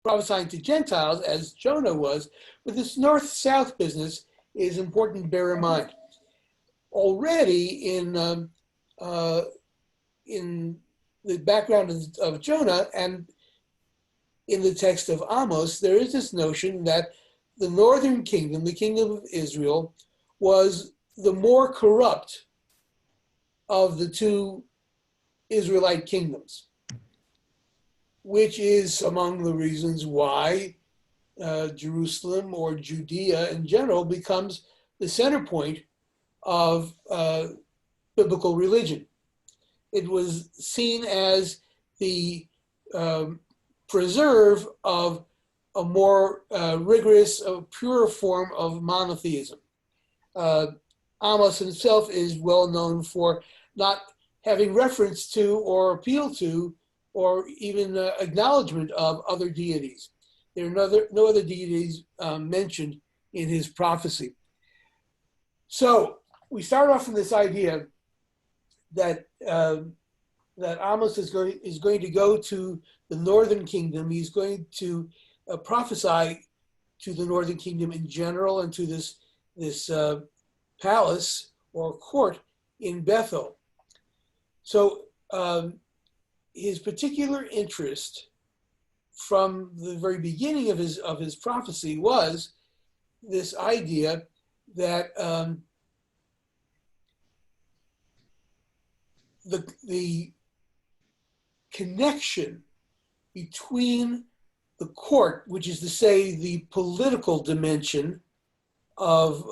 prophesying to Gentiles as Jonah was, but this north-south business is important to bear in mind. Already in the background of Jonah and in the text of Amos, there is this notion that the northern kingdom, the kingdom of Israel, was the more corrupt of the two Israelite kingdoms, which is among the reasons why Jerusalem or Judea in general becomes the center point of biblical religion. It was seen as the preserve of a more rigorous, pure form of monotheism. Amos himself is well known for not having reference to or appeal to or even acknowledgement of other deities. There are no other deities mentioned in his prophecy. So we start off from this idea that Amos is going to go to the northern kingdom. He's going to prophesy to the northern kingdom in general and to this palace or court in Bethel. So his particular interest from the very beginning of his prophecy was this idea that the connection between the court, which is to say the political dimension of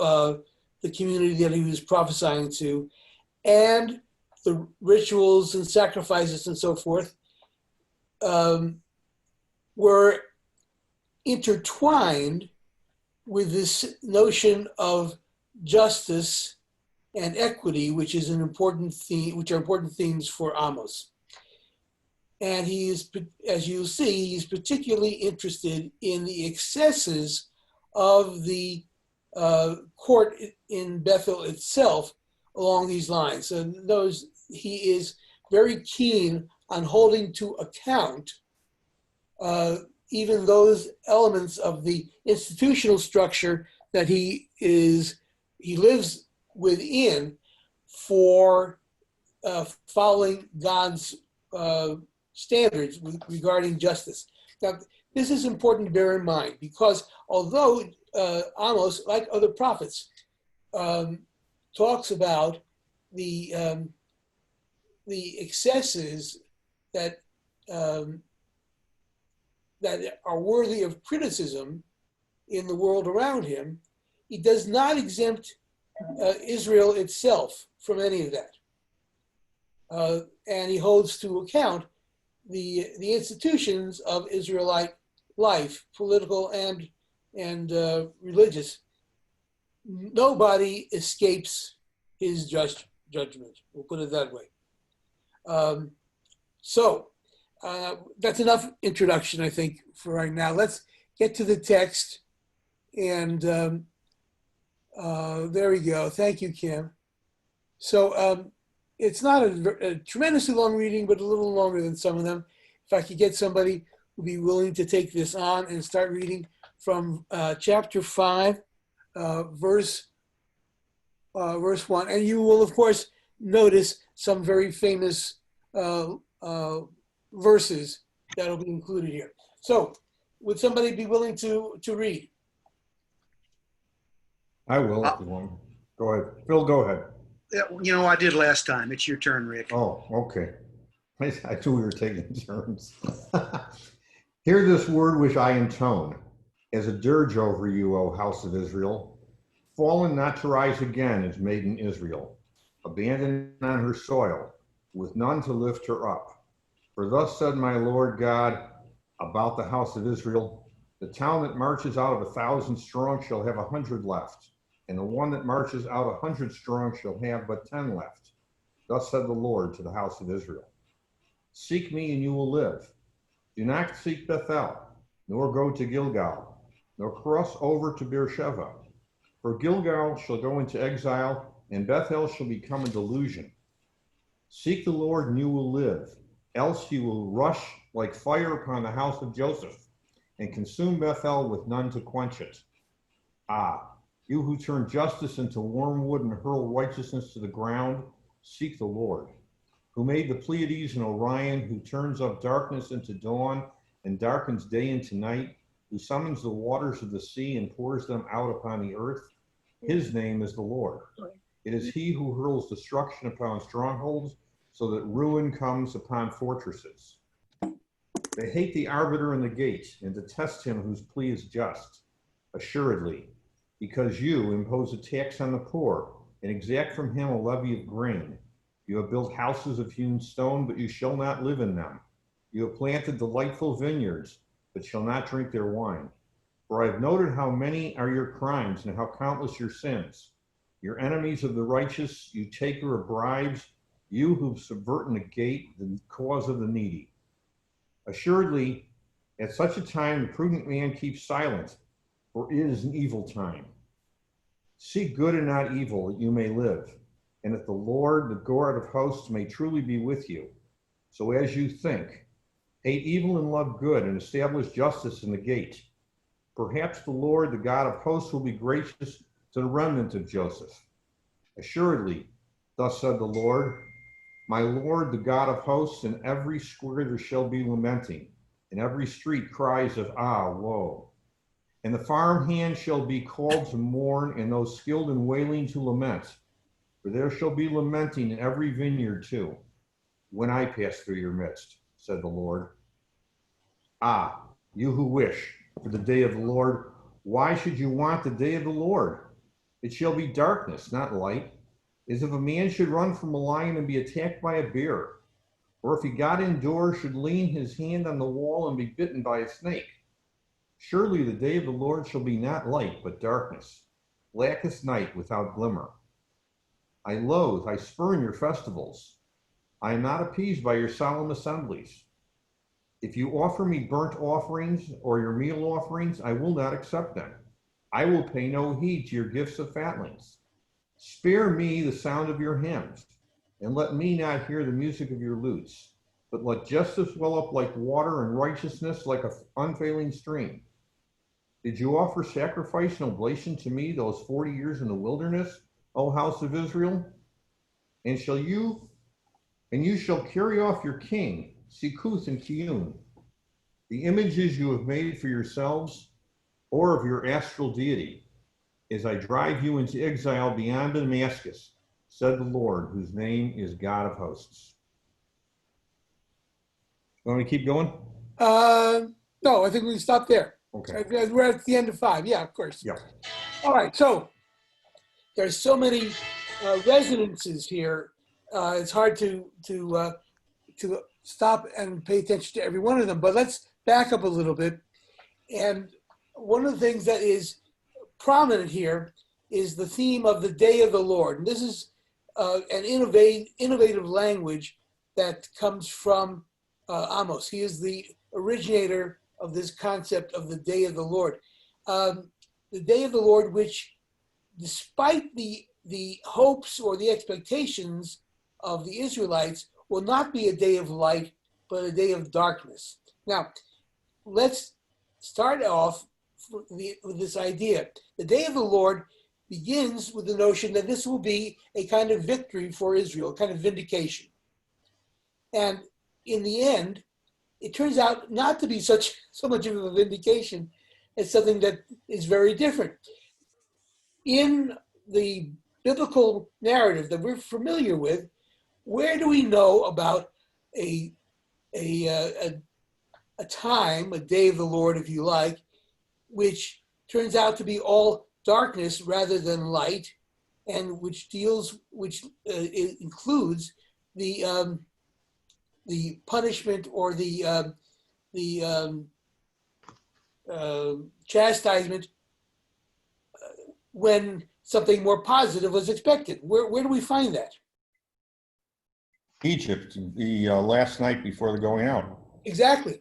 the community that he was prophesying to, and the rituals and sacrifices and so forth, were intertwined with this notion of justice and equity, which is an important theme, which are important themes for Amos. And he is, as you'll see, he's particularly interested in the excesses of the court in Bethel itself along these lines. So he is very keen on holding to account even those elements of the institutional structure that he lives within for following God's standards regarding justice. Now, this is important to bear in mind because although Amos, like other prophets, talks about the excesses that are worthy of criticism in the world around him, he does not exempt Israel itself from any of that. And he holds to account the institutions of Israelite life, political and religious. Nobody escapes his judgment. We'll put it that way. So that's enough introduction, I think, for right now. Let's get to the text. And there we go. Thank you, Kim. So it's not a tremendously long reading, but a little longer than some of them. If I could get somebody who'd be willing to take this on and start reading from chapter 5, verse 1. And you will, of course, notice some very famous verses that will be included here. So would somebody be willing to read? I will if you want. Go ahead. Phil, go ahead. You know, I did last time. It's your turn, Rick. Oh, okay. I knew we were taking turns. Hear this word which I intone as a dirge over you, O house of Israel. Fallen not to rise again is maiden Israel, abandoned on her soil, with none to lift her up. For thus said my Lord God about the house of Israel, the town that marches out of 1,000 strong shall have 100 left, and the one that marches out 100 strong shall have but 10 left. Thus said the Lord to the house of Israel. Seek me and you will live. Do not seek Bethel, nor go to Gilgal, nor cross over to Beersheba. For Gilgal shall go into exile, and Bethel shall become a delusion. Seek the Lord and you will live, else he will rush like fire upon the house of Joseph, and consume Bethel with none to quench it. Ah, you who turn justice into wormwood and hurl righteousness to the ground, seek the Lord, who made the Pleiades and Orion, who turns up darkness into dawn and darkens day into night, who summons the waters of the sea and pours them out upon the earth. His name is the Lord. It is he who hurls destruction upon strongholds, so that ruin comes upon fortresses. They hate the arbiter in the gate and detest him whose plea is just. Assuredly, because you impose a tax on the poor and exact from him a levy of grain. You have built houses of hewn stone, but you shall not live in them. You have planted delightful vineyards, but shall not drink their wine. For I have noted how many are your crimes and how countless your sins. Your enemies of the righteous, you taker of bribes, you who subvert and negate the cause of the needy. Assuredly, at such a time, the prudent man keeps silent, for it is an evil time. Seek good and not evil, that you may live, and that the Lord, the God of hosts, may truly be with you. So as you think, hate evil and love good, and establish justice in the gate. Perhaps the Lord, the God of hosts, will be gracious to the remnant of Joseph. Assuredly, thus said the Lord, my Lord, the God of hosts, in every square there shall be lamenting, in every street cries of ah, woe. And the farmhand shall be called to mourn, and those skilled in wailing to lament. For there shall be lamenting in every vineyard too, when I pass through your midst, said the Lord. Ah, you who wish for the day of the Lord, why should you want the day of the Lord? It shall be darkness, not light, as if a man should run from a lion and be attacked by a bear, or if he got indoors should lean his hand on the wall and be bitten by a snake. Surely the day of the Lord shall be not light, but darkness, blackest night without glimmer. I loathe, I spurn your festivals. I am not appeased by your solemn assemblies. If you offer me burnt offerings or your meal offerings, I will not accept them. I will pay no heed to your gifts of fatlings. Spare me the sound of your hymns, and let me not hear the music of your lutes, but let justice well up like water and righteousness like an unfailing stream. Did you offer sacrifice and oblation to me those 40 years in the wilderness, O house of Israel? And you shall carry off your king, Sikuth and Kiyun, the images you have made for yourselves, or of your astral deity, as I drive you into exile beyond Damascus, said the Lord, whose name is God of hosts. You want me to keep going? No, I think we can stop there. Okay. We're at the end of 5. Yeah, of course. Yeah. All right. So there's so many resonances here. It's hard to stop and pay attention to every one of them. But let's back up a little bit. And one of the things that is prominent here is the theme of the day of the Lord. And this is an innovative language that comes from Amos. He is the originator of this concept of the day of the Lord. The day of the Lord, which despite the hopes or the expectations of the Israelites, will not be a day of light, but a day of darkness. Now, let's start off with this idea. The day of the Lord begins with the notion that this will be a kind of victory for Israel, a kind of vindication. And in the end, it turns out not to be so much of a vindication as something that is very different. In the biblical narrative that we're familiar with, where do we know about a time, a day of the Lord, if you like, which turns out to be all darkness rather than light, and which includes the punishment or the chastisement when something more positive was expected? Where do we find that? Egypt, the last night before the going out. Exactly.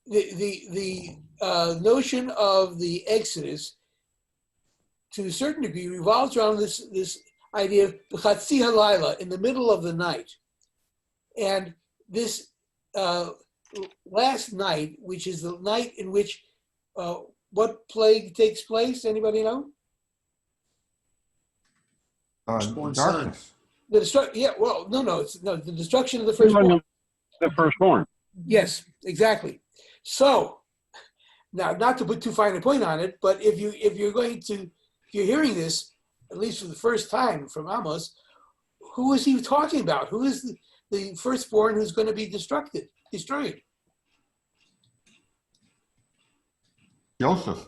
The notion of the Exodus, to a certain degree, revolves around this idea of B'chatzi halayla, in the middle of the night. And this last night, which is the night in which what plague takes place? Anybody know? Firstborn Darkness. The destruction. Yeah. Well, no. It's no the destruction of the firstborn. The firstborn. Yes, exactly. So now, not to put too fine a point on it, but if you're hearing this, at least for the first time from Amos, who is he talking about? Who is the firstborn who's going to be destroyed? Joseph.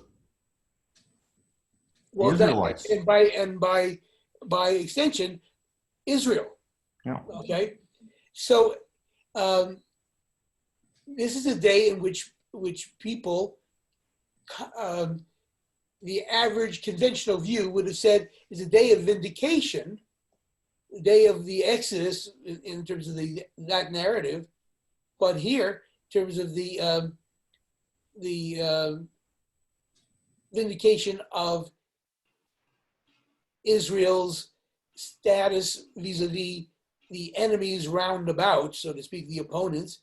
Well, Israelites. and by extension, Israel. Yeah. Okay, so this is a day in which people, the average conventional view would have said is a day of vindication, the day of the Exodus in terms of that narrative, but here, in terms of the vindication of Israel's status vis-a-vis the enemies round about, so to speak, the opponents,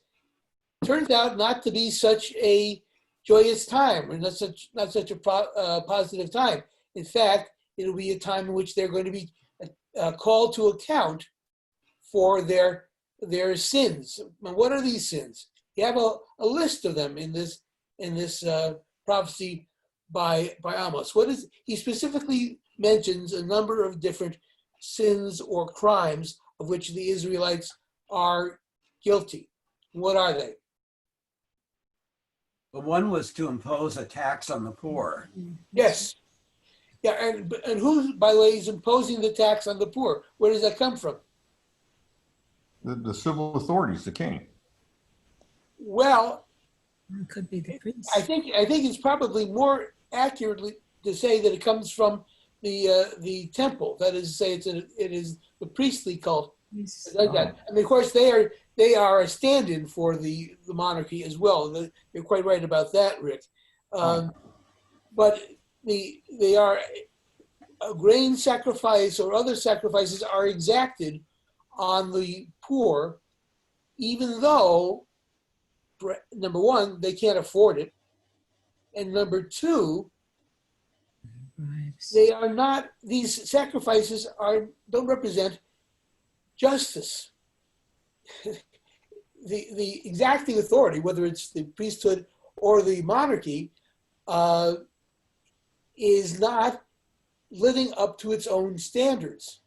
turns out not to be such a joyous time, or not such a positive time. In fact, it'll be a time in which they're going to be called to account for their sins. And what are these sins? You have a list of them in this prophecy by Amos. He specifically mentions a number of different sins or crimes of which the Israelites are guilty. What are they? But one was to impose a tax on the poor. Yes. Yeah, and who, by the way, is imposing the tax on the poor? Where does that come from? The civil authorities, the king. Well, It could be the priest. I think it's probably more accurately to say that it comes from the temple. That is to say, it is the priestly cult Yes. like that. I mean, of course, they are a stand-in for the monarchy as well. You're quite right about that, Rick. But they are a grain sacrifice or other sacrifices are exacted on the poor, even though, number one, they can't afford it, and number two, Bribes. they are not. These sacrifices don't represent justice. The exacting authority, whether it's the priesthood or the monarchy, is not living up to its own standards.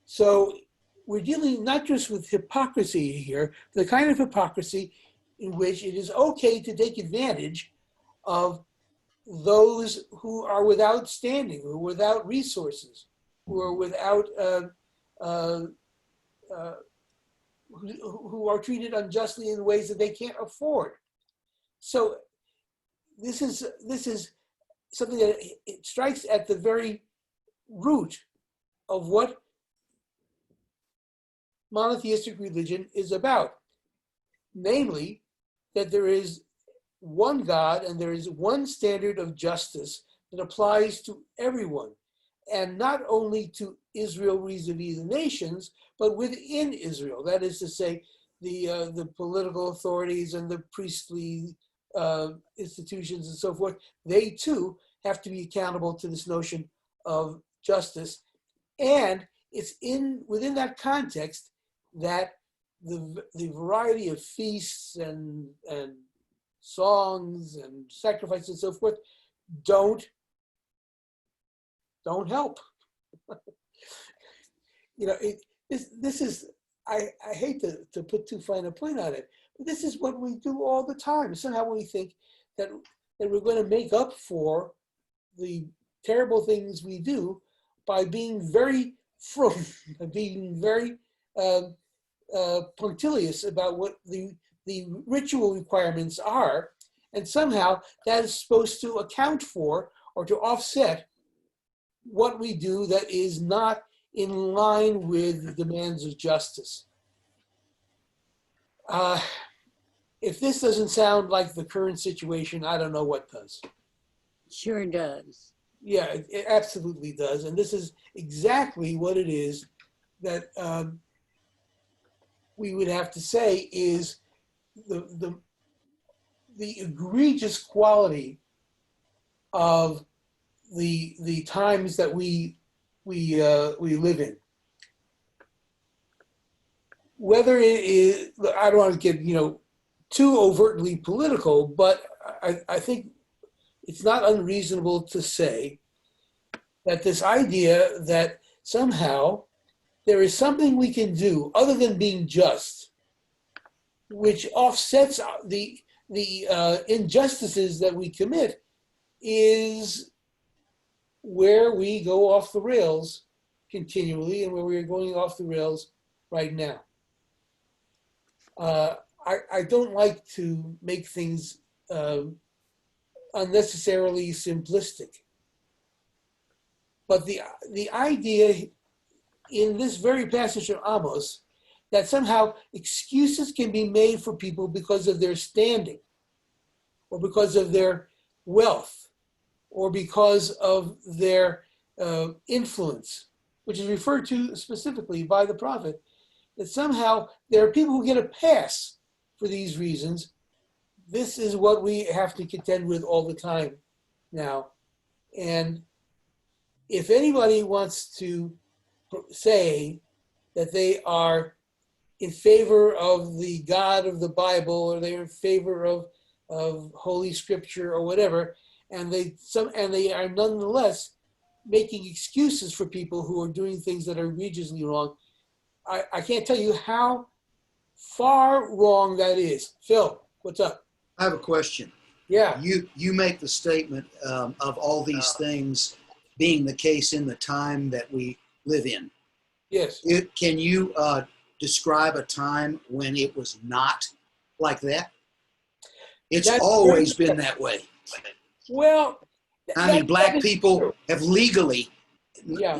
So we're dealing not just with hypocrisy here, the kind of hypocrisy in which it is okay to take advantage of those who are without standing, who are without resources, who are without, who are treated unjustly in ways that they can't afford. So this is something that it strikes at the very root of what monotheistic religion is about, namely that there is one God and there is one standard of justice that applies to everyone, and not only to Israel vis-a-vis the nations, but within Israel. That is to say, the political authorities and the priestly institutions and so forth, they too have to be accountable to this notion of justice. And it's within that context that the variety of feasts and songs and sacrifices and so forth don't help. This is, I hate to put too fine a point on it, but this is what we do all the time. Somehow we think that we're going to make up for the terrible things we do by being very frum, by being very punctilious about what the ritual requirements are, and somehow that is supposed to account for or to offset what we do that is not in line with the demands of justice. If this doesn't sound like the current situation, I don't know what does. Sure does. Yeah, it absolutely does. And this is exactly what it is that we would have to say is the egregious quality of the times that we live in. Whether it is, I don't want to get too overtly political, but I think it's not unreasonable to say that this idea that somehow there is something we can do other than being just, which offsets the injustices that we commit, is where we go off the rails continually, and where we are going off the rails right now. I don't like to make things unnecessarily simplistic, but the idea in this very passage of Amos that somehow excuses can be made for people because of their standing, or because of their wealth, or because of their influence, which is referred to specifically by the prophet, that somehow there are people who get a pass for these reasons. This is what we have to contend with all the time now. And if anybody wants to say that they are in favor of the God of the Bible, or they're in favor of Holy Scripture or whatever, and they are nonetheless making excuses for people who are doing things that are egregiously wrong, I can't tell you how far wrong that is. Phil, what's up? I have a question. Yeah. You make the statement of all these things being the case in the time that we live in. Yes. Can you describe a time when it was not like that? It's That's always very- been that way. Well, I mean, black that is people true. have legally, Yeah.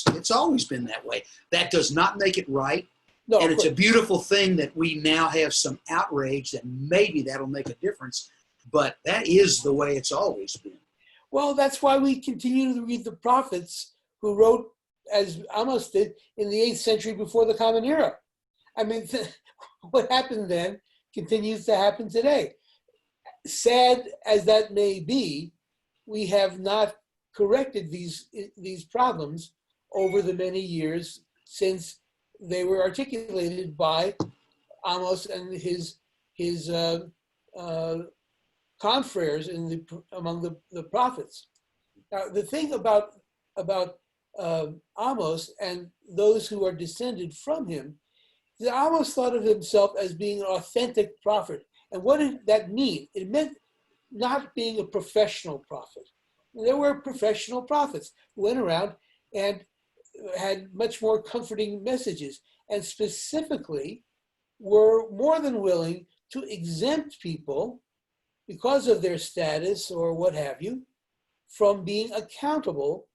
it's always been that way. That does not make it right. No, And of it's a course. beautiful thing that we now have some outrage that maybe that'll make a difference. But that is the way it's always been. Well, that's why we continue to read the prophets who wrote, as Amos did, in the 8th century before the Common Era. I mean, what happened then continues to happen today. Sad as that may be, we have not corrected these problems over the many years since they were articulated by Amos and his confreres among the prophets. Now, the thing about Amos and those who are descended from him, that Amos thought of himself as being an authentic prophet. And what did that mean? It meant not being a professional prophet. There were professional prophets who went around and had much more comforting messages, and specifically were more than willing to exempt people because of their status or what have you from being accountable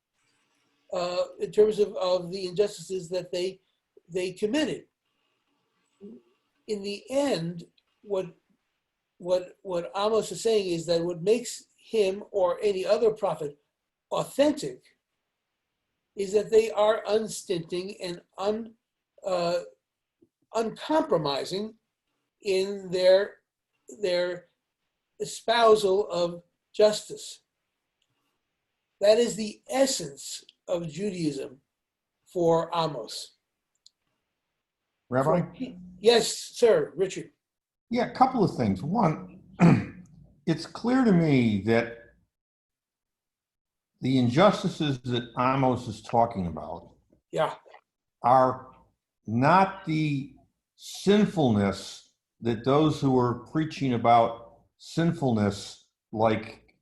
in terms of the injustices that they committed. In the end, what Amos is saying is that what makes him or any other prophet authentic is that they are unstinting and uncompromising in their espousal of justice. That is the essence of Judaism for Amos. Rabbi? Yes, sir, Richard. Yeah, a couple of things. One, it's clear to me that the injustices that Amos is talking about Yeah. are not the sinfulness that those who are preaching about sinfulness, like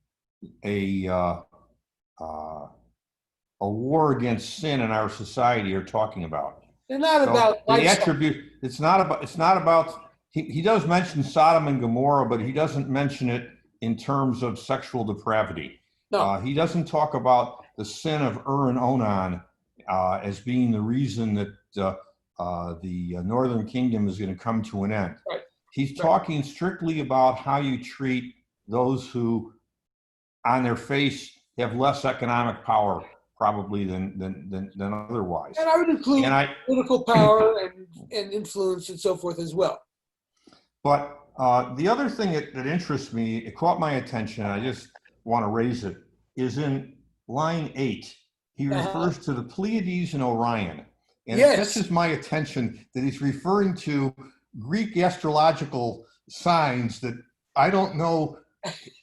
a war against sin in our society, are talking about. They're not So about the lifestyle. attribute. It's not about. He does mention Sodom and Gomorrah, but he doesn't mention it in terms of sexual depravity. No. He doesn't talk about the sin of Ur and Onan as being the reason that the northern kingdom is going to come to an end. Right. He's talking strictly about how you treat those who, on their face, have less economic power probably than otherwise. And I would include And political power and influence and so forth as well. But the other thing that interests me, it caught my attention, I just want to raise it, is in line 8. He Uh-huh. refers to the Pleiades and Orion. And it Yes. catches my attention that he's referring to Greek astrological signs that I don't know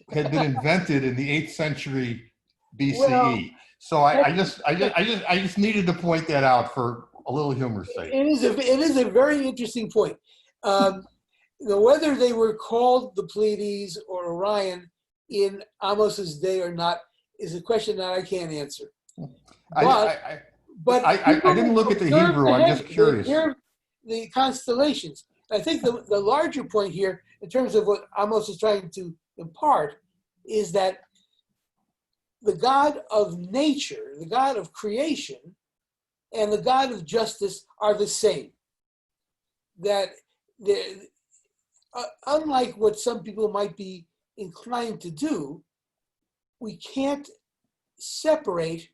had been invented in the 8th century Well, BCE. So I just needed to point that out for a little humor's sake. it is a very interesting point. Um, whether they were called the Pleiades or Orion in Amos's day or not is a question that I can't answer. But I didn't look at the observe Hebrew. I'm just they curious. observe the constellations. I think the larger point here, in terms of what Amos is trying to impart, is that the God of nature, the God of creation, and the God of justice are the same. That unlike what some people might be inclined to do, we can't separate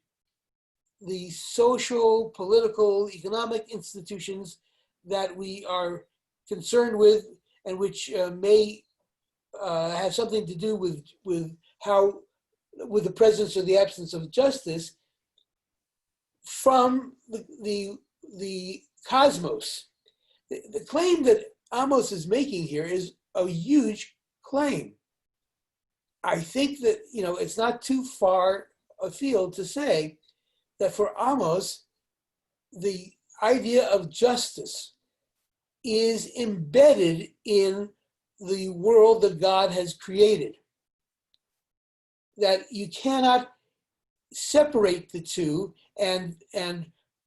the social, political, economic institutions that we are concerned with and which may have something to do with the presence or the absence of justice from the cosmos. The claim that Amos is making here is a huge claim. I think that it's not too far afield to say that for Amos, the idea of justice is embedded in the world that God has created. That you cannot separate the two and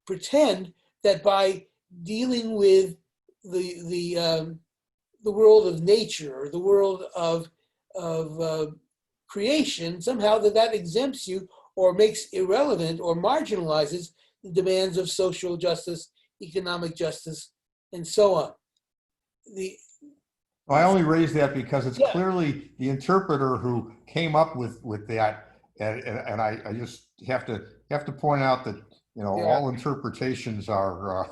pretend that by dealing with the world of nature or the world of creation, somehow that exempts you or makes irrelevant or marginalizes the demands of social justice, economic justice, and so on. I only raise that because it's clearly the interpreter who came up with that, and I just have to point out that all interpretations are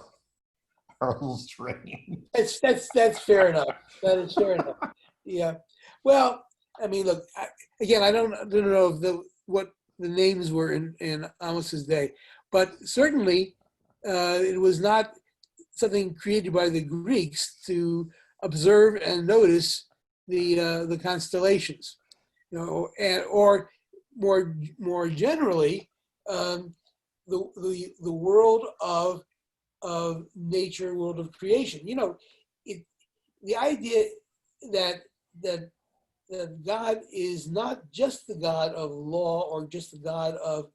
a little strange. That's fair enough. That is fair enough. Yeah. Well, I mean, look. Again, I don't know what the names were in Amos's day, but certainly it was not something created by the Greeks to observe and notice the constellations, or more generally, the world of nature, world of creation. The idea that God is not just the God of law or just the God of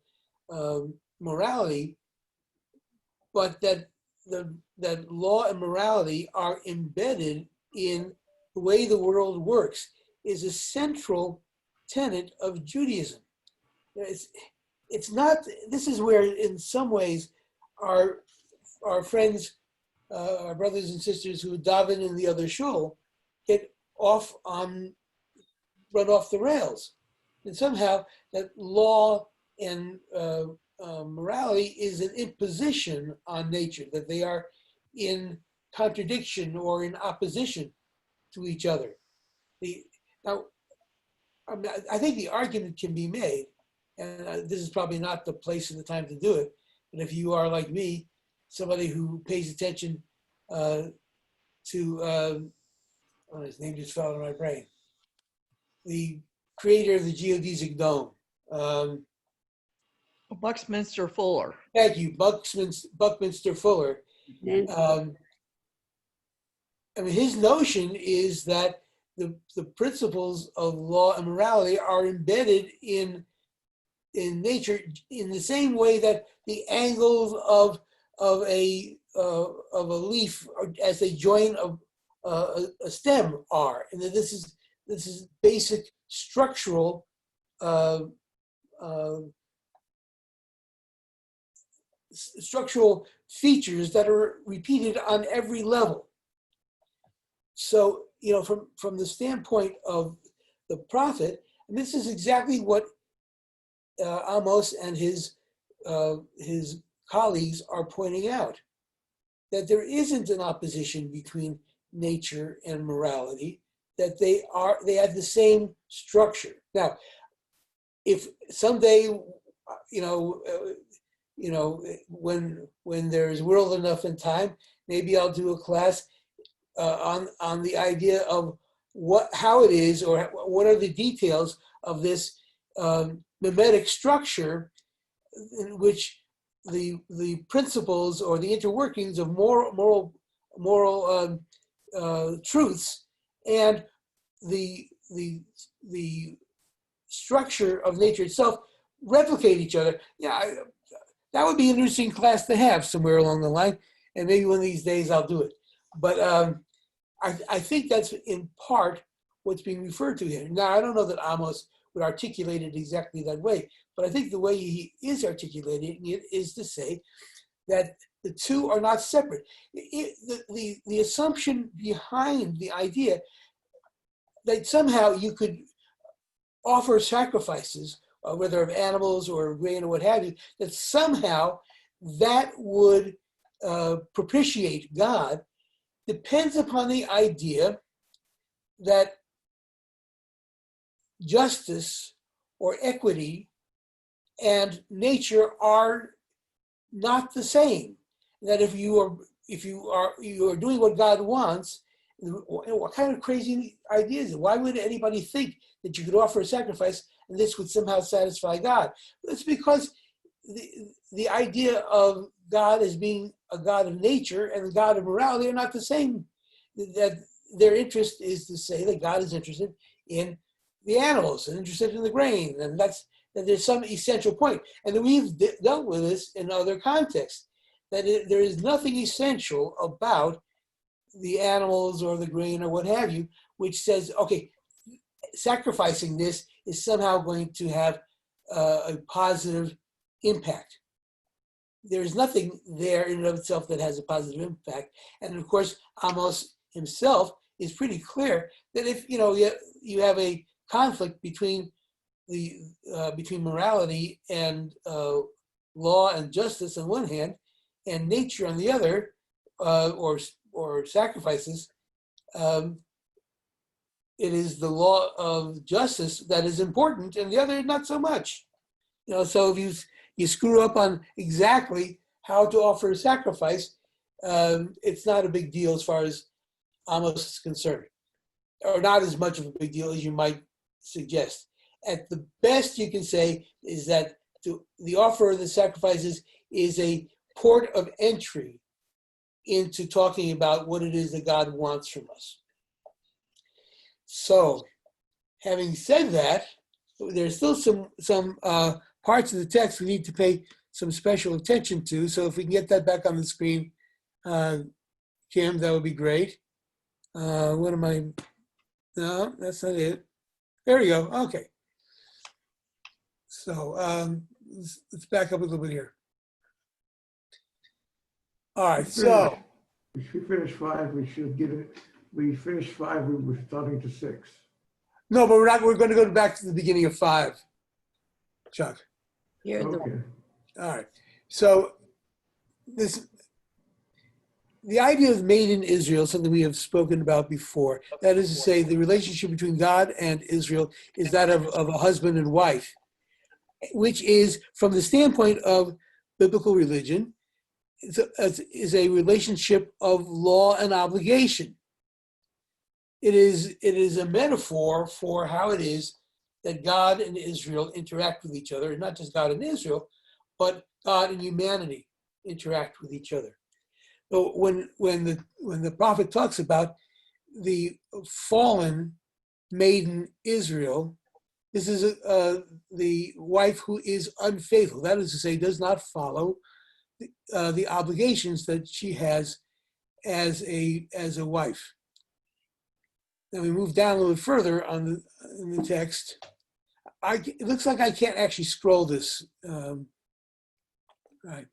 morality, but that law and morality are embedded in the way the world works is a central tenet of Judaism. It's not. This is where, in some ways, our friends, our brothers and sisters who daven in the other shul, run off the rails, and somehow that law and morality is an imposition on nature, that they are in contradiction or in opposition to each other. I think the argument can be made, and this is probably not the place and the time to do it, but if you are like me, somebody who pays attention to, his name just fell out of my brain, the creator of the geodesic dome. Buckminster Fuller. Thank you, Buckminster Fuller. His notion is that the principles of law and morality are embedded in nature in the same way that the angles of a leaf as they join a stem are, and that this is basic structural features that are repeated on every level. So, from the standpoint of the prophet, and this is exactly what Amos and his colleagues are pointing out, that there isn't an opposition between nature and morality, that they have the same structure. Now, if someday, when there's world enough in time, maybe I'll do a class on the idea of how it is, or what are the details of this mimetic structure in which the principles or the interworkings of moral truths and the structure of nature itself replicate each other. Yeah, that would be an interesting class to have somewhere along the line, and maybe one of these days I'll do it. But I think that's in part what's being referred to here. Now, I don't know that Amos would articulate it exactly that way, but I think the way he is articulating it is to say that the two are not separate. The assumption behind the idea that somehow you could offer sacrifices, whether of animals or grain or what have you, that somehow that would propitiate God, depends upon the idea that justice or equity and nature are not the same. That if you are doing what God wants, what kind of crazy idea is it? Why would anybody think that you could offer a sacrifice and this would somehow satisfy God? It's because the idea of God as being a God of nature and a God of morality are not the same. That their interest is to say that God is interested in the animals and interested in the grain, and that there's some essential point. And that we've dealt with this in other contexts, that there is nothing essential about the animals or the grain or what have you, which says, okay, sacrificing this is somehow going to have a positive impact. There is nothing there in and of itself that has a positive impact. And of course, Amos himself is pretty clear that if you have a conflict between between morality and law and justice on one hand, and nature on the other, or sacrifices, it is the law of justice that is important, and the other not so much. So if you screw up on exactly how to offer a sacrifice, it's not a big deal as far as Amos is concerned, or not as much of a big deal as you might suggest. At the best you can say is that the offer of the sacrifices is a port of entry into talking about what it is that God wants from us. So, having said that, there's still some parts of the text we need to pay some special attention to. So if we can get that back on the screen, Kim, that would be great. What am I? No, that's not it. There we go. Okay. So let's back up a little bit here. All right. So if we finish 5, we should get it. We finished 5. We were starting to 6. No, but we're not. We're going to go back to the beginning of 5, Chuck. You're Okay. All right. So the idea of made in Israel, something we have spoken about before. That is to say, the relationship between God and Israel is that of a husband and wife, which is, from the standpoint of biblical religion, is a relationship of law and obligation. It is a metaphor for how it is that God and Israel interact with each other, and not just God and Israel, but God and humanity interact with each other. So when the prophet talks about the fallen maiden Israel, this is the wife who is unfaithful. That is to say, does not follow the obligations that she has as a wife. Then we move down a little further in the text. It looks like I can't actually scroll this. Right.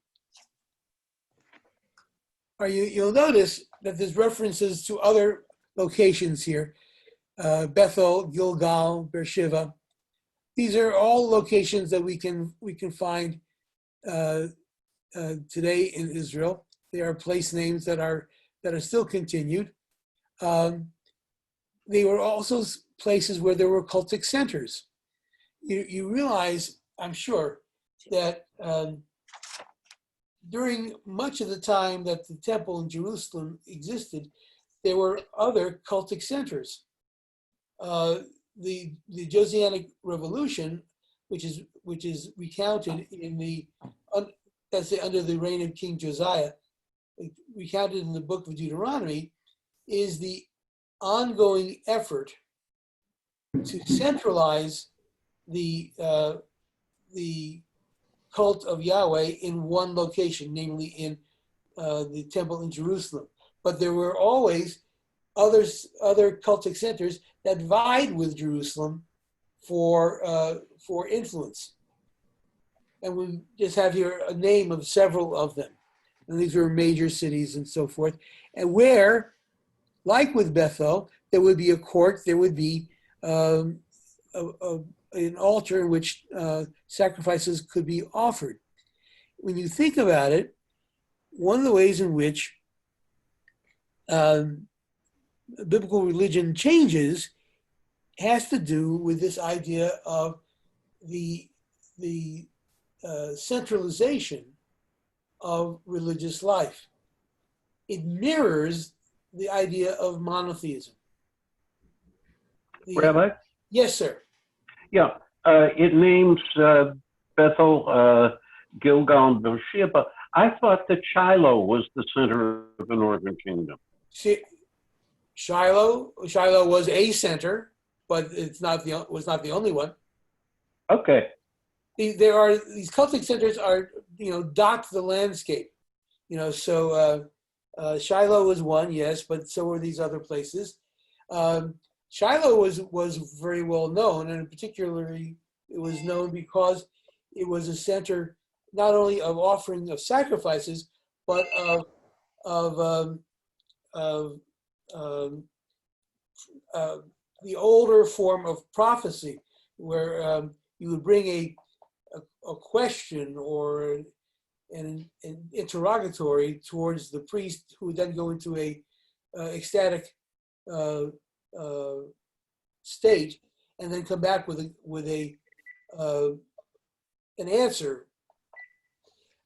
You'll notice that there's references to other locations here. Bethel, Gilgal, Beersheba. These are all locations that we can find today in Israel. They are place names that are still continued. they were also places where there were cultic centers. You realize, I'm sure, that during much of the time that the temple in Jerusalem existed, there were other cultic centers. The Josianic Revolution, which is recounted in under the reign of King Josiah, recounted in the book of Deuteronomy, is the ongoing effort to centralize the cult of Yahweh in one location, namely in the temple in Jerusalem. But there were always other cultic centers that vied with Jerusalem for influence. And we just have here a name of several of them. And these were major cities and so forth. And where, like with Bethel, there would be a court, there would be an altar in which sacrifices could be offered. When you think about it, one of the ways in which biblical religion changes has to do with this idea of the centralization of religious life. It mirrors the idea of monotheism. Rabbi? Yes, sir. Yeah, it names Bethel, Gilgal, and Beersheba. I thought that Shiloh was the center of the northern kingdom. Shiloh was a center, but was not the only one. Okay. There are these cultic centers are dot the landscape, So Shiloh was one, yes, but so were these other places. Shiloh was very well known, and particularly it was known because it was a center not only of offering of sacrifices, but of the older form of prophecy, where you would bring a question or an interrogatory towards the priest, who would then go into a ecstatic state, and then come back with an answer.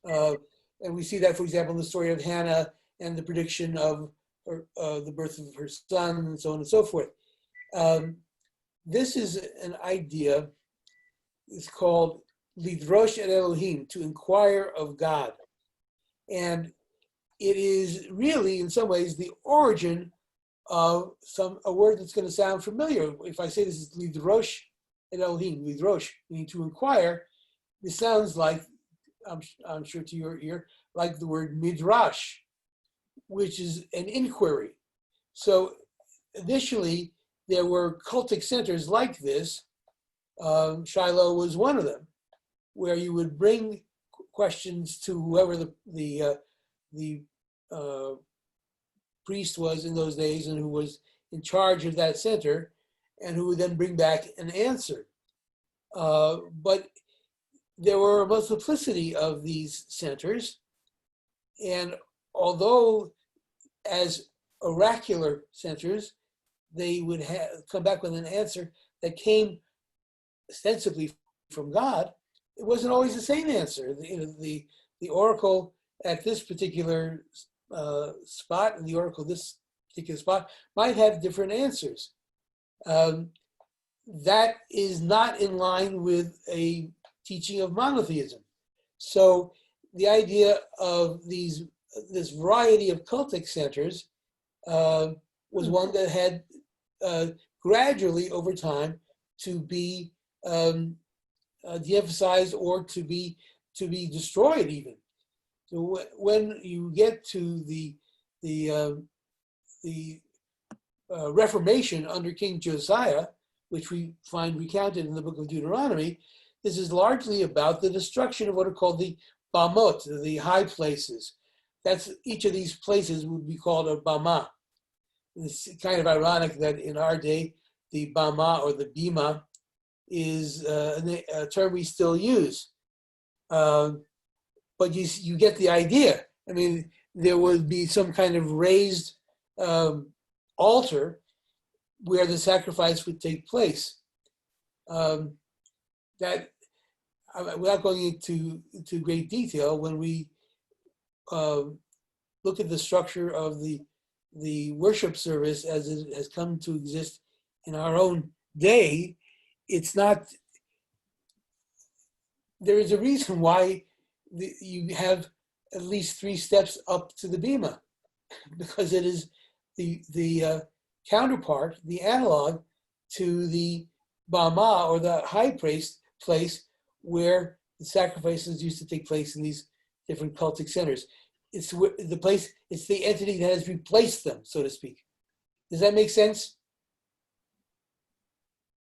And we see that, for example, in the story of Hannah and the prediction of the birth of her son, and so on and so forth. This is an idea. It's called lidrosh et Elohim, to inquire of God, and it is really, in some ways, the origin of a word that's going to sound familiar. If I say this is lidrosh et Elohim, lidrosh, meaning to inquire, this sounds like, I'm sure to your ear, like the word midrash, which is an inquiry. So initially, there were cultic centers like this. Shiloh was one of them, where you would bring questions to whoever the priest was in those days, and who was in charge of that center, and who would then bring back an answer. But there were a multiplicity of these centers, and although as oracular centers, they would come back with an answer that came ostensibly from God, it wasn't always the same answer. The oracle at this particular spot and the oracle this particular spot might have different answers. That is not in line with a teaching of monotheism. So the idea of this variety of cultic centers was one that had gradually over time to be de-emphasized or to be destroyed even. So when you get to the Reformation under King Josiah, which we find recounted in the book of Deuteronomy, this is largely about the destruction of what are called the bamot, the high places. That's each of these places would be called a bama. It's kind of ironic that in our day, the bama or the bima is a term we still use. But you get the idea. I mean, there would be some kind of raised altar where the sacrifice would take place. That, without going into great detail, when we look at the structure of the worship service as it has come to exist in our own day, it's not, there is a reason why you have at least 3 steps up to the bima, because it is the counterpart, the analog to the bama, or the high place where the sacrifices used to take place in these different cultic centers. It's the place, it's the entity that has replaced them, so to speak. Does that make sense?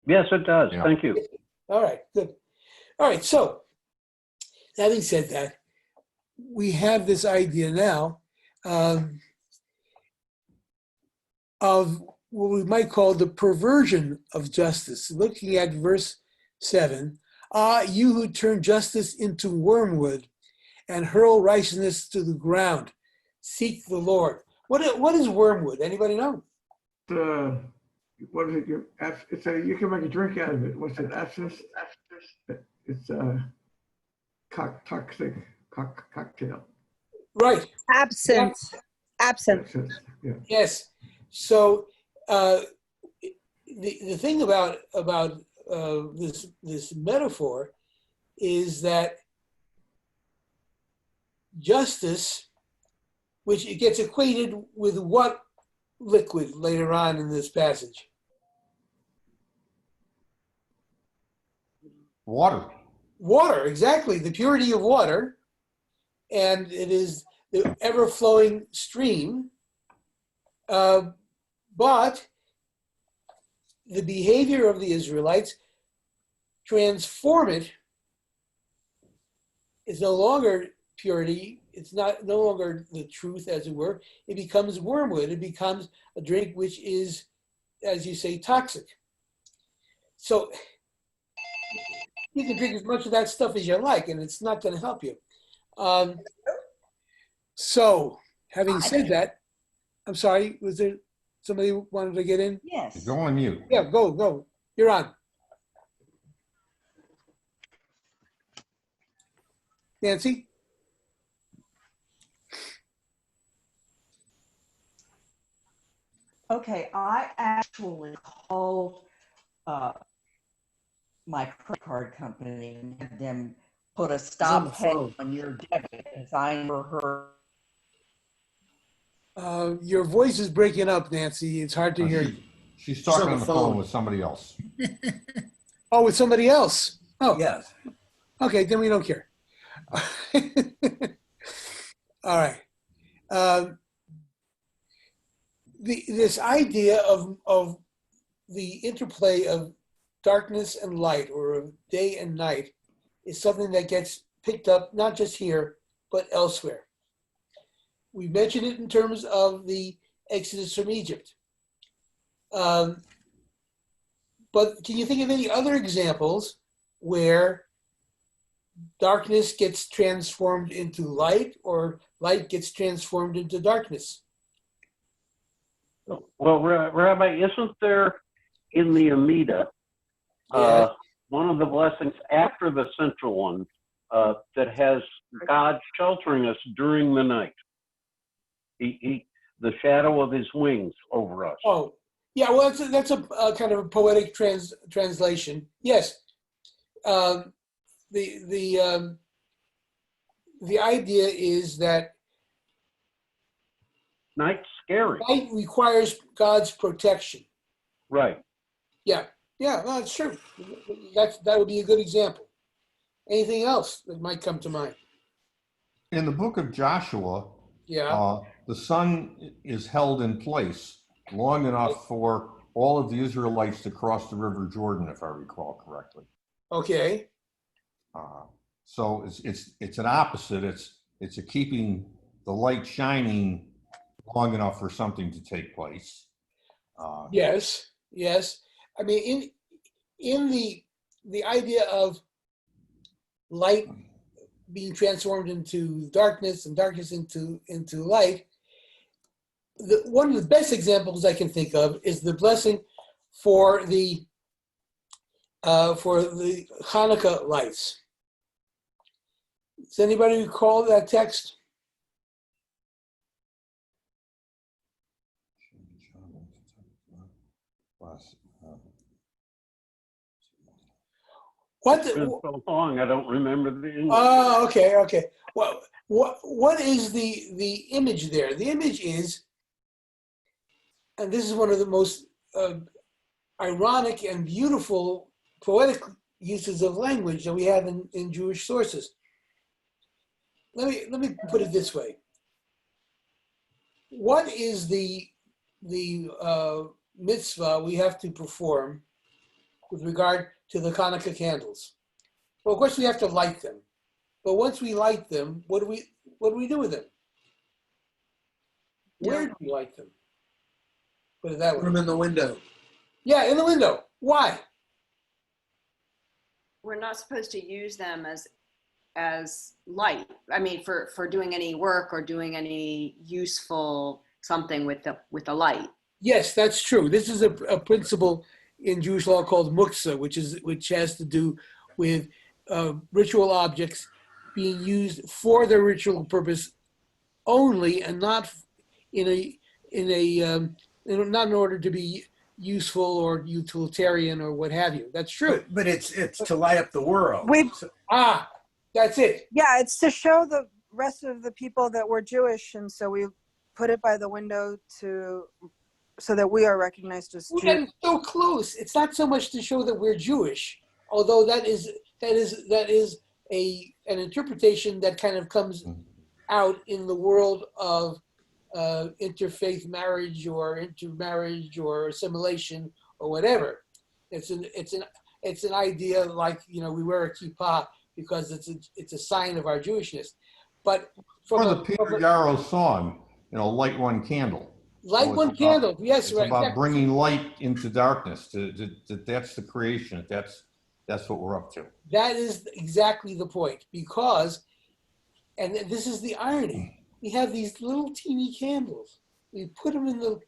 Yes, it does. Yeah. Thank you. All right, good. All right, so having said that, we have this idea now of what we might call the perversion of justice. Looking at verse 7, you who turn justice into wormwood and hurl righteousness to the ground, seek the Lord. What is wormwood? Anybody know? What is it? You can make a drink out of it. What's it? Abscess? It's a toxic cocktail. Right. Absent. Absent. Yeah. Yes. So the thing about this metaphor is that justice, which it gets equated with what liquid later on in this passage? Water. Water, exactly, the purity of water. And it is the ever-flowing stream. But the behavior of the Israelites transform it. It's no longer purity. It's no longer the truth, as it were. It becomes wormwood. It becomes a drink which is, as you say, toxic. So you can drink as much of that stuff as you like, and it's not going to help you. So, having said that, I'm sorry, was there somebody who wanted to get in? Yes. Go on mute. Yeah, go. You're on. Nancy? Okay, I actually called my credit card company and had them put a on stop the pay phone. on your debit because I never heard. Your voice is breaking up, Nancy. It's hard to hear you. She's talking on on the the phone phone. with somebody else. Oh, with somebody else? Oh, Yes. okay, then we don't care. All right. This idea of the interplay of darkness and light, or of day and night, is something that gets picked up not just here, but elsewhere. We mentioned it in terms of the Exodus from Egypt. But can you think of any other examples where darkness gets transformed into light, or light gets transformed into darkness? Well, Rabbi, isn't there in the Amida Yes. one of the blessings after the central one that has God sheltering us during the night? The shadow of his wings over us. Oh, yeah. Well, that's a kind of a poetic translation. Yes. The idea is that Night's scary. light requires God's protection. Right. Yeah. Yeah. Well, it's true. That would be a good example. Anything else that might come to mind? In the book of Joshua, Yeah. the sun is held in place long enough for all of the Israelites to cross the River Jordan, if I recall correctly. Okay. So it's an opposite. It's a keeping the light shining long enough for something to take place. Yes. Yes. I mean, in the idea of light being transformed into darkness and darkness into light, one of the best examples I can think of is the blessing for the Hanukkah lights. Does anybody recall that text? It's been so long, I don't remember the English. Oh, okay. Well, what is the image there? The image is, and this is one of the most ironic and beautiful poetic uses of language that we have in Jewish sources. Let me put it this way. What is the mitzvah we have to perform with regard to the Hanukkah candles? Well, of course we have to light them, but once we light them, what do we do with them? Where do we light them? Put it that way. Put them in the window. Yeah, in the window. Why? We're not supposed to use them as light. I mean, for doing any work or doing any useful something with the light. Yes, that's true. This is a principle in Jewish law called muktzah, which has to do with ritual objects being used for their ritual purpose only, and not not in order to be useful or utilitarian or what have you. That's true. But it's to light up the world. That's it. Yeah, it's to show the rest of the people that we're Jewish, and so we put it by the window so that we are recognized as Jews. We're so close. It's not so much to show that we're Jewish, although that is an interpretation that kind of comes out in the world of interfaith marriage or intermarriage or assimilation or whatever. It's an idea like, we wear a kippah because it's a sign of our Jewishness. But for the Peter Yarrow song, light one candle. Light one candle. Yes, it's right. about bringing light into darkness. That's the creation. That's what we're up to. That is exactly the point, because, and this is the irony, we have these little teeny candles. We put them in the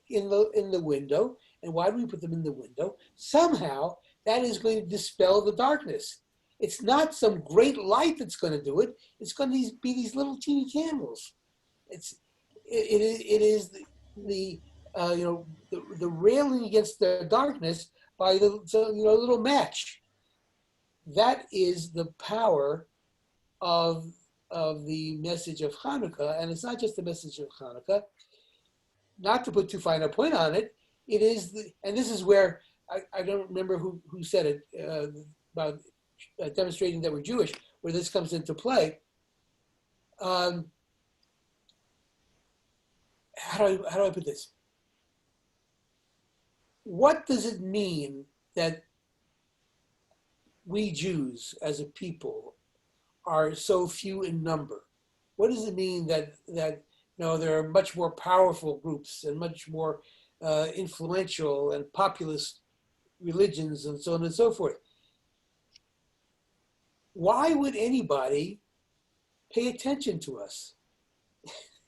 window, and why do we put them in the window? Somehow that is going to dispel the darkness. It's not some great light that's going to do it. It's going to be these little teeny candles. It is the railing against the darkness by the little match. That is the power of the message of Hanukkah, and it's not just the message of Hanukkah. Not to put too fine a point on it, it is and this is where I don't remember who said it about demonstrating that we're Jewish, where this comes into play. How do I put this? What does it mean that we Jews as a people are so few in number? What does it mean that there are much more powerful groups and much more influential and populist religions and so on and so forth? Why would anybody pay attention to us?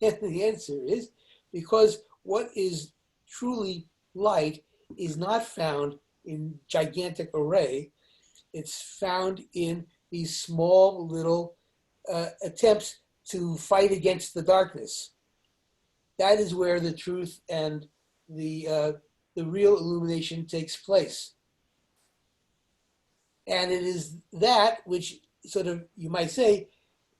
And the answer is because what is truly light is not found in gigantic array. It's found in these small little attempts to fight against the darkness. That is where the truth and the real illumination takes place. And it is that which sort of, you might say,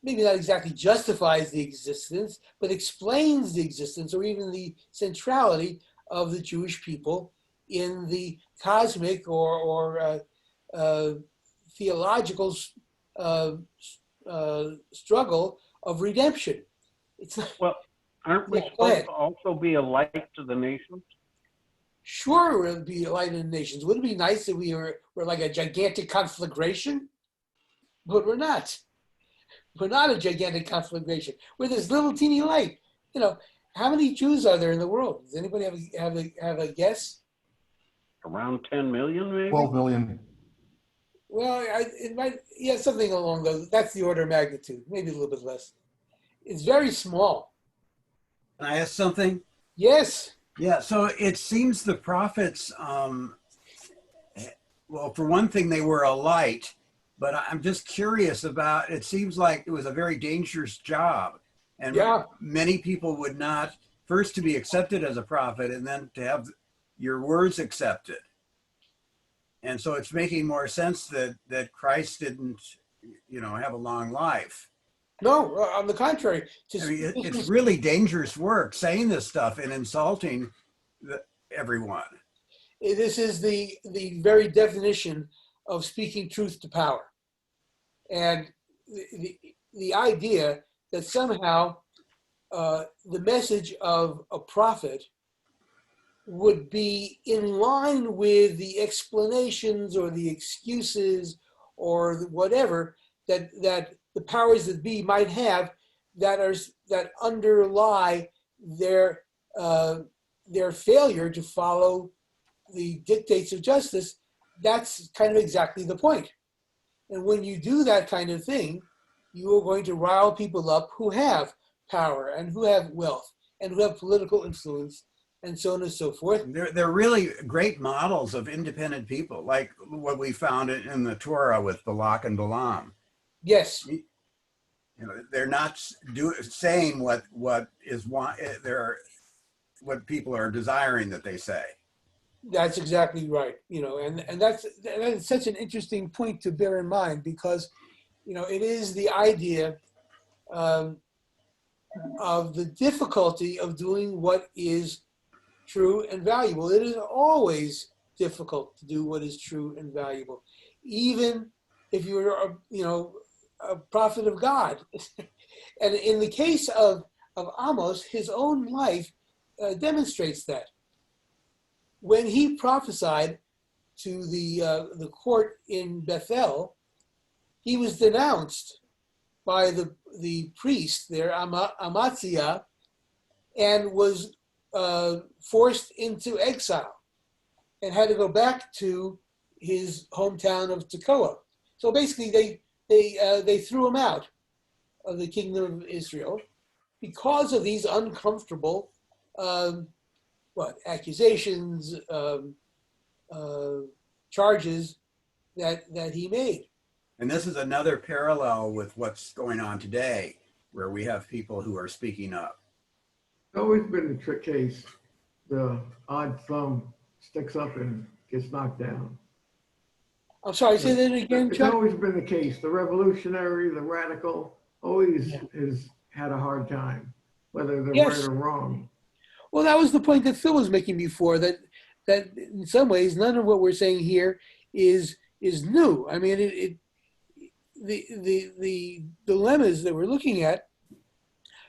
maybe not exactly justifies the existence, but explains the existence or even the centrality of the Jewish people in the cosmic or theological struggle of redemption. It's not, well, aren't we supposed to also be a light to the nations? Sure, we'll be a light in the nations. Wouldn't it be nice if we were like a gigantic conflagration? But we're not. We're not a gigantic conflagration. We're this little teeny light. How many Jews are there in the world? Does anybody have a guess? Around 10 million, maybe? 12 million. Well, it might, something along those. That's the order of magnitude, maybe a little bit less. It's very small. Can I ask something? Yes. Yeah, so it seems the prophets, well, for one thing, they were a light, but I'm just curious about, it seems like it was a very dangerous job. And Yeah. many people would not, first to be accepted as a prophet and then to have your words accepted. And so it's making more sense that Christ didn't, have a long life. No, on the contrary. I mean, it's really dangerous work saying this stuff and insulting everyone. This is the very definition of speaking truth to power. And the idea that somehow the message of a prophet would be in line with the explanations or the excuses or whatever that the powers that be might have that underlie their failure to follow the dictates of justice. That's kind of exactly the point. And when you do that kind of thing, you are going to rile people up who have power and who have wealth and who have political influence and so on and so forth. They're really great models of independent people, like what we found in the Torah with Balak and Balaam. Yes. They're not saying what people are desiring that they say. That's exactly right. And that's such an interesting point to bear in mind, because it is the idea of the difficulty of doing what is true and valuable. It is always difficult to do what is true and valuable, even if you're a prophet of God. And in the case of Amos, his own life demonstrates that. When he prophesied to the court in Bethel, he was denounced by the priest there, Amaziah, and was forced into exile and had to go back to his hometown of Tekoa. So basically, they threw him out of the kingdom of Israel because of these uncomfortable accusations, charges that he made. And this is another parallel with what's going on today, where we have people who are speaking up. It's always been the trick case. The odd thumb sticks up and gets knocked down. I'm sorry, say that again, It's Chuck? always been the case. The revolutionary, the radical, always has had a hard time, whether they're right or wrong. Well, that was the point that Phil was making before, that in some ways, none of what we're saying here is new. I mean, the dilemmas that we're looking at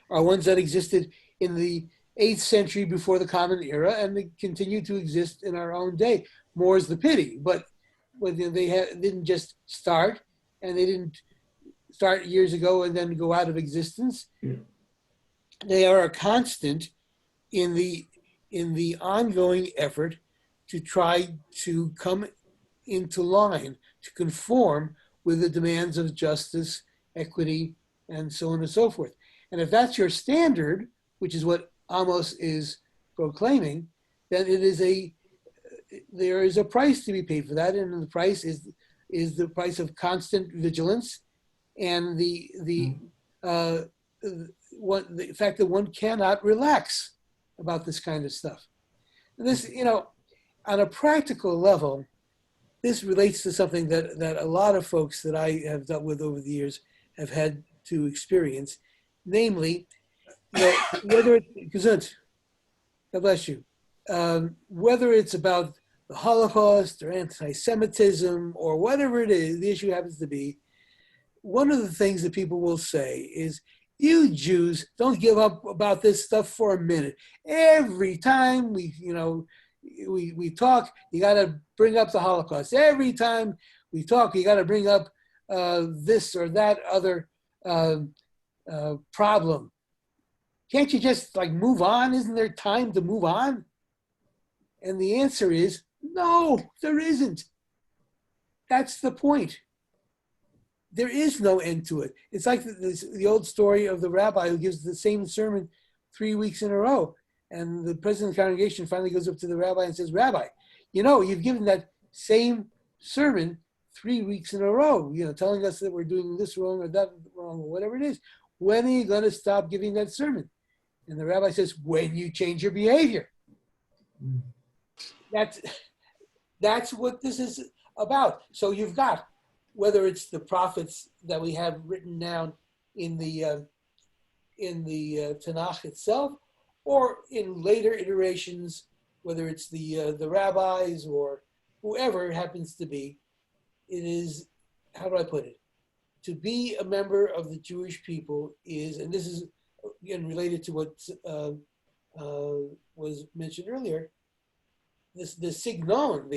are ones that existed in the 8th century before the Common Era, and they continue to exist in our own day. More is the pity, but they didn't just start, and they didn't start years ago and then go out of existence. Yeah. They are a constant in the ongoing effort to try to come into line, to conform with the demands of justice, equity, and so on and so forth. And if that's your standard, which is what Amos is proclaiming, then there is a price to be paid for that, and the price is the price of constant vigilance, and the fact that one cannot relax about this kind of stuff. And this, on a practical level, this relates to something that a lot of folks that I have dealt with over the years have had to experience, namely, whether it's, God bless you, whether it's about the Holocaust or anti-Semitism or whatever it is, the issue happens to be, one of the things that people will say is, you Jews don't give up about this stuff for a minute. Every time we talk, you got to bring up the Holocaust. Every time we talk, you got to bring up this or that other problem. Can't you just move on? Isn't there time to move on? And the answer is no, there isn't. That's the point. There is no end to it. It's like the old story of the rabbi who gives the same sermon 3 weeks in a row. And the president of the congregation finally goes up to the rabbi and says, Rabbi, you know, you've given that same sermon 3 weeks in a row, you know, telling us that we're doing this wrong or that wrong or whatever it is. When are you going to stop giving that sermon? And the rabbi says, when you change your behavior. That's what this is about. So you've got, whether it's the prophets that we have written down in the Tanakh itself, or in later iterations, whether it's the rabbis or whoever it happens to be, it is, how do I put it? To be a member of the Jewish people is, and this is again related to what was mentioned earlier, the signon,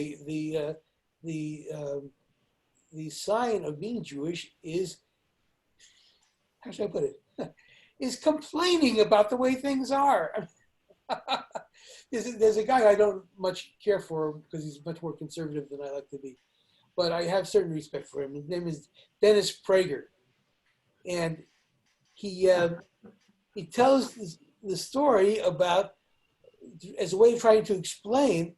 the sign of being Jewish is, how should I put it? Is complaining about the way things are. There's a guy I don't much care for because he's much more conservative than I like to be, but I have certain respect for him. His name is Dennis Prager, and he tells the story about, as a way of trying to explain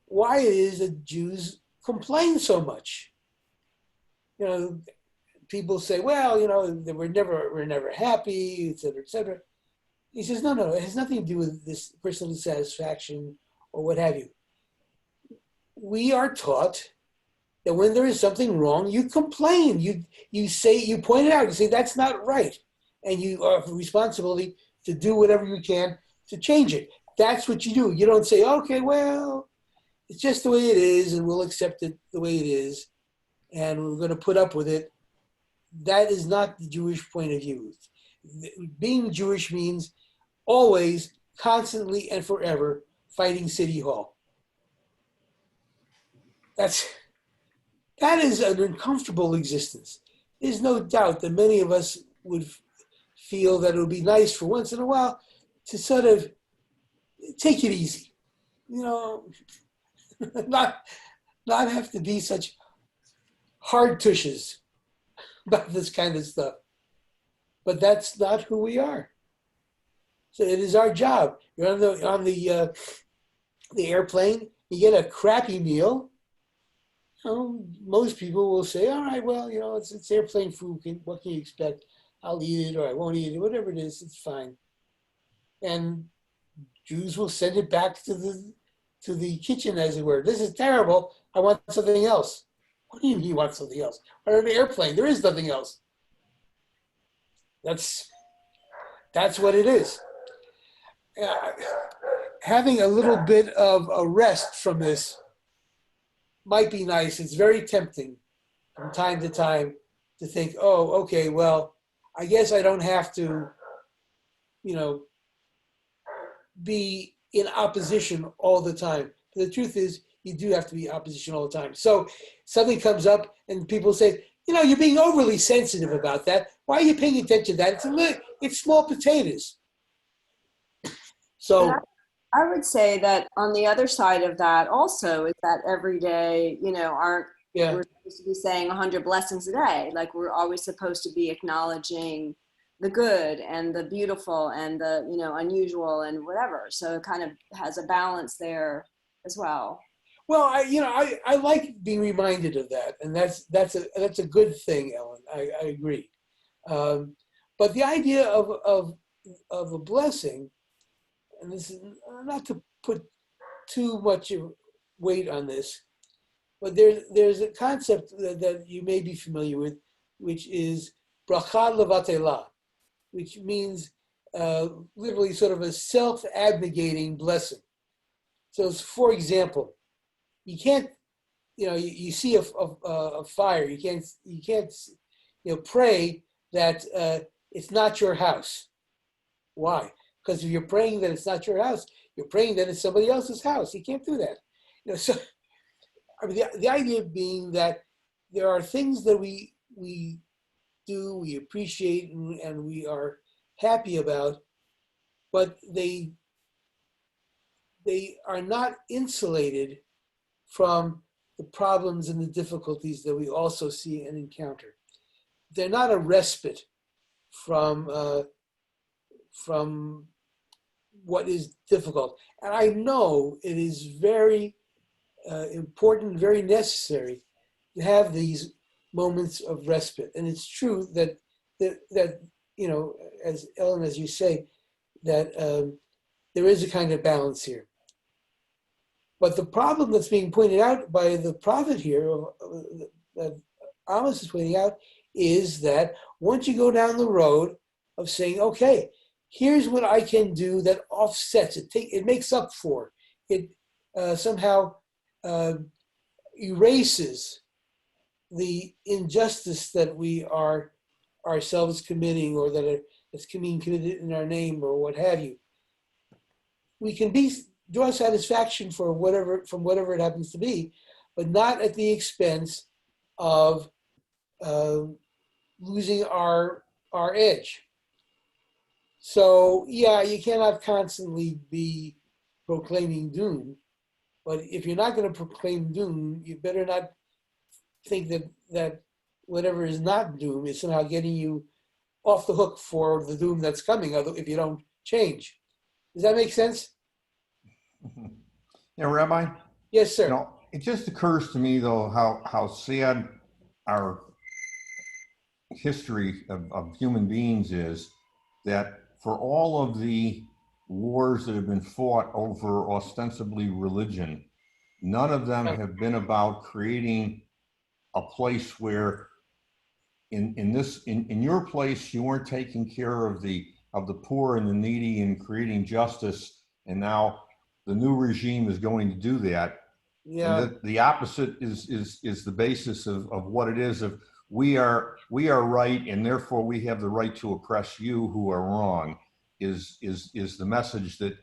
why it is that Jews complain so much. You know, people say, well, you know, we're never happy, et cetera, et cetera. He says, no, it has nothing to do with this personal dissatisfaction or what have you. We are taught that when there is something wrong, you complain. You say, you point it out, you say, that's not right. And you have a responsibility to do whatever you can to change it. That's what you do. You don't say, okay, well, it's just the way it is, and we'll accept it the way it is, and we're going to put up with it. That is not the Jewish point of view. Being Jewish means always, constantly, and forever fighting City Hall. That is an uncomfortable existence. There's no doubt that many of us would feel that it would be nice for once in a while to sort of take it easy, you know, not have to be such hard tushes about this kind of stuff. But that's not who we are. So it is our job. You're on the airplane, you get a crappy meal. You know, most people will say, all right, well, you know, it's airplane food. What can you expect? I'll eat it or I won't eat it, whatever it is, it's fine. And Jews will send it back to the kitchen, as it were. This is terrible. I want something else. What do you mean you want something else? Or on an airplane, there is nothing else. That's what it is. Having a little bit of a rest from this might be nice. It's very tempting from time to time to think, oh, okay, well, I guess I don't have to, you know, be in opposition all the time. But the truth is, you do have to be in opposition all the time. So something comes up and people say, you know, you're being overly sensitive about that. Why are you paying attention to that? It's small potatoes. So I would say that on the other side of that also is that every day, you know, we're supposed to be saying 100 blessings a day. Like we're always supposed to be acknowledging the good and the beautiful and the, you know, unusual and whatever. So it kind of has a balance there as well. Well, I like being reminded of that, and that's a good thing, Ellen. I agree. But the idea of a blessing, and this is not to put too much weight on this, but there's a concept that you may be familiar with, which is bracha levatela, which means literally sort of a self-abnegating blessing. So, for example, you can't, you know, you see a fire. You can't, you know, pray that it's not your house. Why? Because if you're praying that it's not your house, you're praying that it's somebody else's house. You can't do that. You know, so I mean, the idea being that there are things that we do, we appreciate, and we are happy about, but they are not insulated from the problems and the difficulties that we also see and encounter. They're not a respite from what is difficult. And I know it is very important, very necessary to have these moments of respite. And it's true that you know, as Ellen, as you say, that there is a kind of balance here. But the problem that's being pointed out by the prophet here, that Amos is pointing out, is that once you go down the road of saying, okay, here's what I can do that offsets it, it makes up for it, somehow erases the injustice that we are ourselves committing, or that it's being committed in our name, or what have you. We can draw satisfaction from whatever it happens to be, but not at the expense of losing our edge. So yeah, you cannot constantly be proclaiming doom, but if you're not going to proclaim doom, you better not think that whatever is not doom is somehow getting you off the hook for the doom that's coming, if you don't change. Does that make sense? Yeah, Rabbi? Yes, sir. You know, it just occurs to me, though, how sad our history of human beings is, that for all of the wars that have been fought over ostensibly religion, none of them have been about creating a place where in your place you weren't taking care of the poor and the needy and creating justice, and now the new regime is going to do that. Yeah. And the opposite is the basis of what it is, of we are right, and therefore we have the right to oppress you who are wrong, is the message that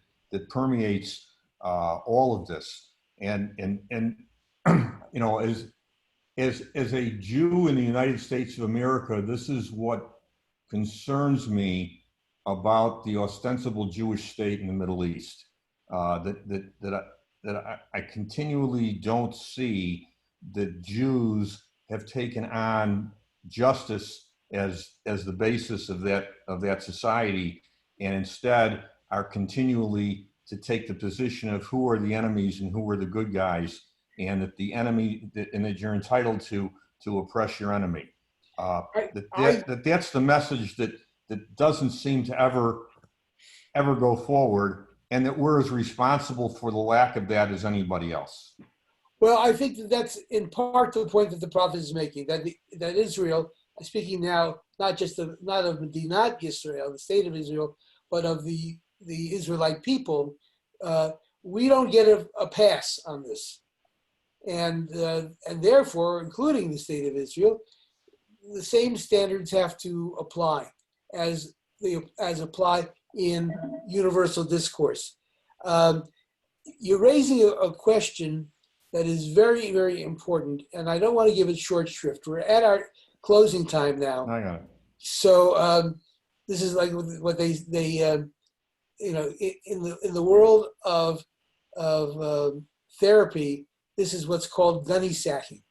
permeates all of this. And you know, as a Jew in the United States of America, this is what concerns me about the ostensible Jewish state in the Middle East. That I continually don't see that Jews have taken on justice as the basis of that society, and instead are continually to take the position of who are the enemies and who are the good guys, and that the enemy and that you're entitled to oppress your enemy. That's the message that doesn't seem to ever go forward, and that we're as responsible for the lack of that as anybody else. Well, I think that's in part the point that the prophet is making, that Israel, speaking now not of Medinat Israel, the state of Israel, but of the Israelite people, we don't get a pass on this, and therefore, including the state of Israel, the same standards have to apply as apply in universal discourse. You're raising a question that is very, very important, and I don't want to give it short shrift. We're at our closing time now. I got it. So this is like what they you know, in the world of therapy, this is what's called gunny sacking.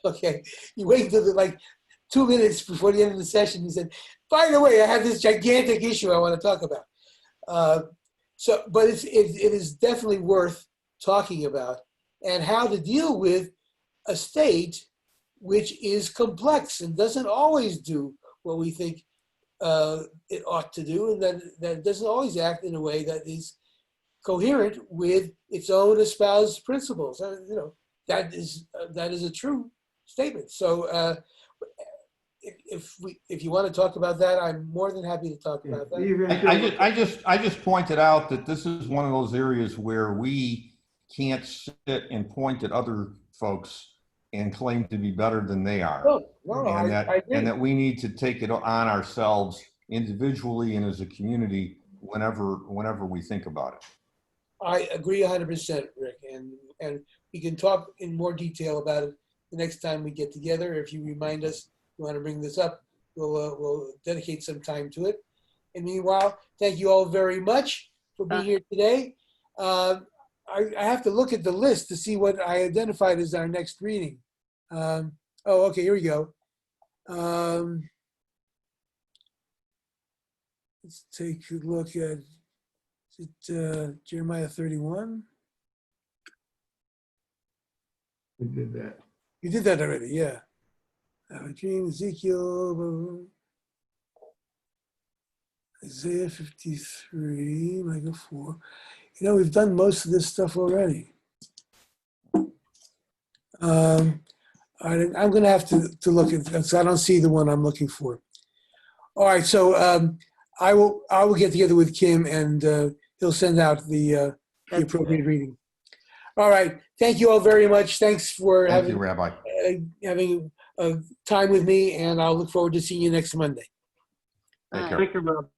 Okay, you wait until like 2 minutes before the end of the session. You said, by the way, I have this gigantic issue I want to talk about. But it is definitely worth talking about, and how to deal with a state which is complex and doesn't always do what we think it ought to do, and that doesn't always act in a way that is coherent with its own espoused principles. You know, that is a true statement. So if you want to talk about that, I'm more than happy to talk about that. I just pointed out that this is one of those areas where we can't sit and point at other folks and claim to be better than they are. And that we need to take it on ourselves individually and as a community whenever we think about it. I agree 100%, Rick, and we can talk in more detail about it the next time we get together. If you remind us you want to bring this up, we'll dedicate some time to it. And meanwhile, thank you all very much for being here today. I have to look at the list to see what I identified as our next reading. Okay, here we go. let's take a look at Jeremiah 31. We did that. You did that already, yeah. Dream, Ezekiel, Isaiah 53, Micah 4. You know, we've done most of this stuff already. I'm going to have to look at that. So I don't see the one I'm looking for. All right, so I will get together with Kim and he'll send out the appropriate reading. All right, thank you all very much. Thanks for Thank you, Rabbi. having time with me, and I'll look forward to seeing you next Monday. Take care. Thank you, Rob.